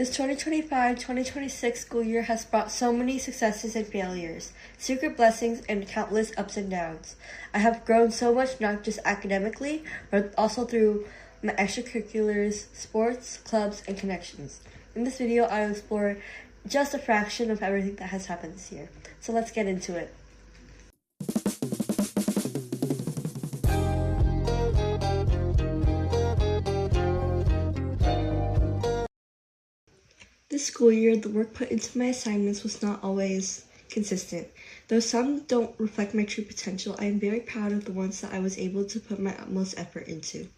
This 2025-2026 school year has brought so many successes and failures, secret blessings, and countless ups and downs. I have grown so much not just academically, but also through my extracurriculars, sports, clubs, and connections. In this video, I will explore just a fraction of everything that has happened this year. So let's get into it. This school year, the work put into my assignments was not always consistent. Though some don't reflect my true potential, I am very proud of the ones that I was able to put my utmost effort into.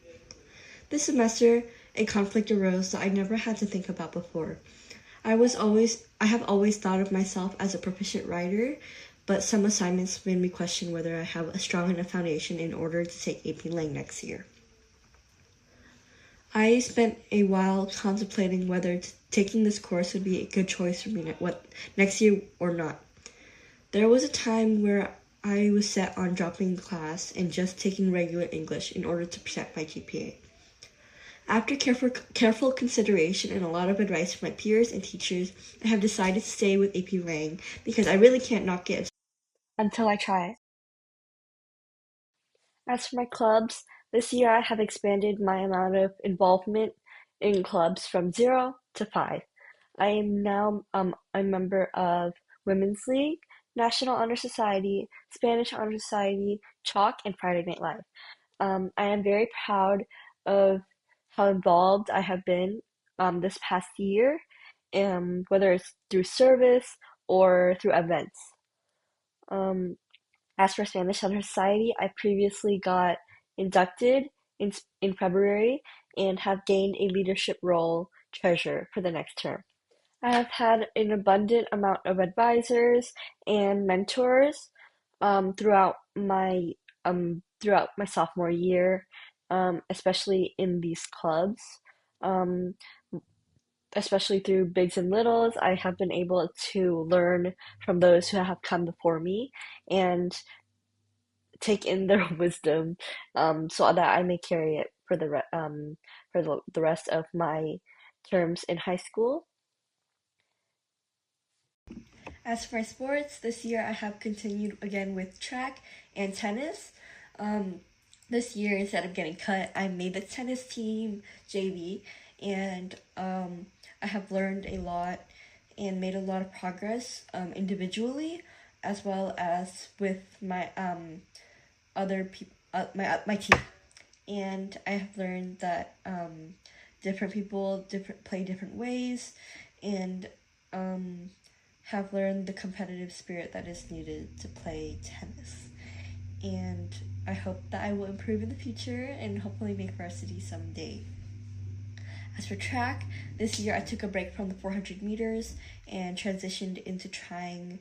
This semester, a conflict arose that I never had to think about before. I have always thought of myself as a proficient writer, but some assignments made me question whether I have a strong enough foundation in order to take AP Lang next year. I spent a while contemplating whether taking this course would be a good choice for me next year or not. There was a time where I was set on dropping class and just taking regular English in order to protect my GPA. After careful consideration and a lot of advice from my peers and teachers, I have decided to stay with AP Lang because I really can't knock it until I try it. As for my clubs, this year I have expanded my amount of involvement in clubs from 0 to 5. I am now a member of Women's League, National Honor Society, Spanish Honor Society, Chalk, and Friday Night Live. I am very proud of how involved I have been this past year, whether it's through service or through events. As for Spanish Honor Society, I previously got inducted in February and have gained a leadership role treasurer for the next term. I have had an abundant amount of advisors and mentors throughout my sophomore year, especially in these clubs. Um, Especially through bigs and littles, I have been able to learn from those who have come before me and take in their wisdom, so that I may carry it for the rest of my terms in high school. As for my sports, this year I have continued again with track and tennis. This year, instead of getting cut, I made the tennis team JV, and I have learned a lot and made a lot of progress individually, as well as with my other people, my team. And I have learned that different people play different ways, and have learned the competitive spirit that is needed to play tennis. And I hope that I will improve in the future and hopefully make varsity someday. As for track, this year I took a break from the 400 meters and transitioned into trying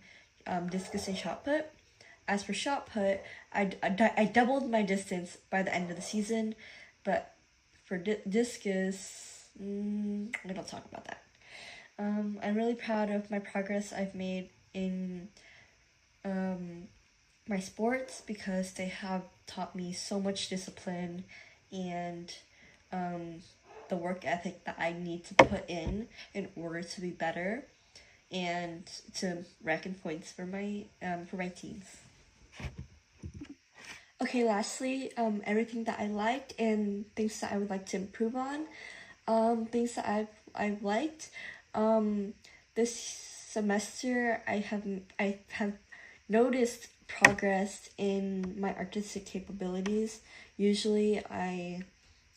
discus and shot put. As for shot put, I doubled my distance by the end of the season, but for discus, we don't talk about that. I'm really proud of my progress I've made in my sports because they have taught me so much discipline and the work ethic that I need to put in order to be better and to rank in points for my teams. Okay, lastly, everything that I liked and things that I would like to improve on. Things that I've liked. This semester I have noticed progress in my artistic capabilities. Usually I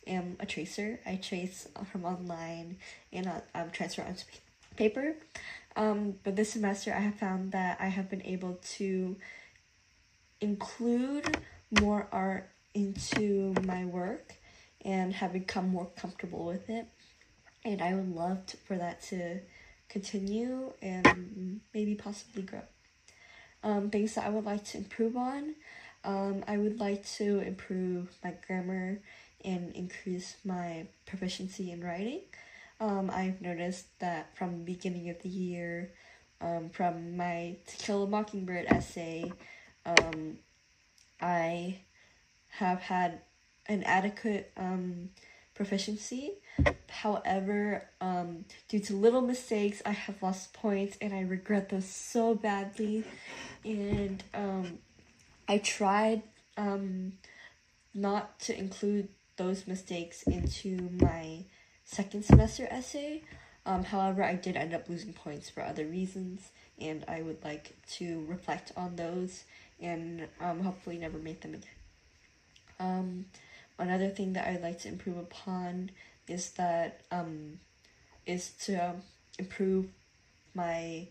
am a tracer. I trace from online and transfer onto paper. But this semester I have found that I have been able to include more art into my work and have become more comfortable with it. And I would love for that to continue and maybe possibly grow. Things that I would like to improve on. I would like to improve my grammar and increase my proficiency in writing. I've noticed that from the beginning of the year, from my To Kill a Mockingbird essay, I have had an adequate proficiency. However, due to little mistakes, I have lost points and I regret those so badly. And I tried not to include those mistakes into my second semester essay. However, I did end up losing points for other reasons, and I would like to reflect on those and hopefully never make them again. Another thing that I'd like to improve upon is that is to improve my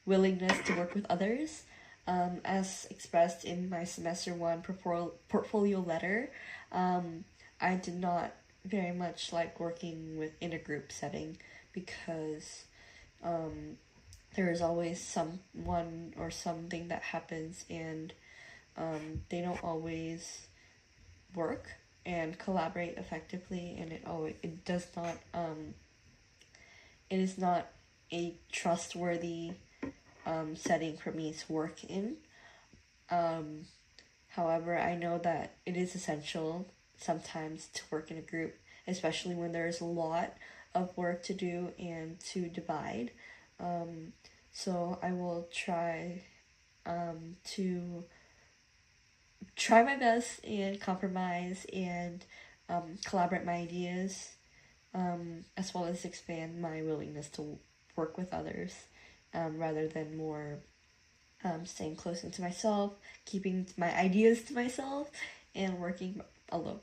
willingness to work with others. As expressed in my semester one portfolio letter, I did not very much like working in a group setting because there is always someone or something that happens, and they don't always work and collaborate effectively, and it does not it is not a trustworthy setting for me to work in. However, I know that it is essential sometimes to work in a group, especially when there's a lot of work to do and to divide. So I will try to try my best and compromise and collaborate my ideas, as well as expand my willingness to work with others, rather than more staying close into myself, keeping my ideas to myself, and working alone.